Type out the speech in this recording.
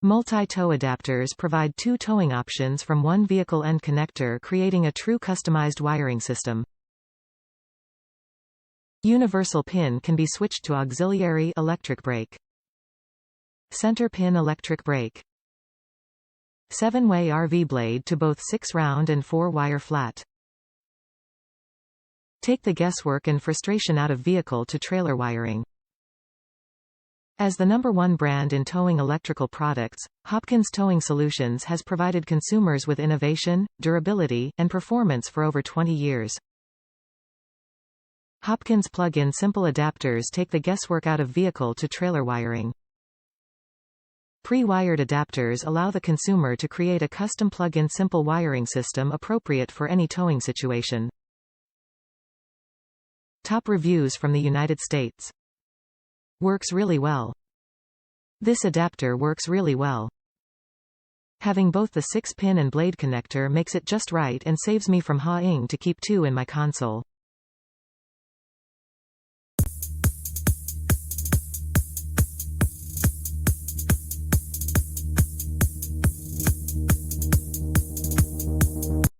Multi-tow adapters provide two towing options from one vehicle end connector, creating a true customized wiring system. Universal pin can be switched to auxiliary electric brake. Center pin electric brake. 7-way RV blade to both 6-round and 4-wire flat. Take the guesswork and frustration out of vehicle to trailer wiring. As the #1 brand in towing electrical products, Hopkins Towing Solutions has provided consumers with innovation, durability, and performance for over 20 years. Hopkins Plug-In Simple Adapters take the guesswork out of vehicle to trailer wiring. Pre-wired adapters allow the consumer to create a custom plug-in simple wiring system appropriate for any towing situation. Top reviews from the United States. Works really well. This adapter works really well. Having both the 6-pin and blade connector makes it just right and saves me from ha-ing to keep two in my console.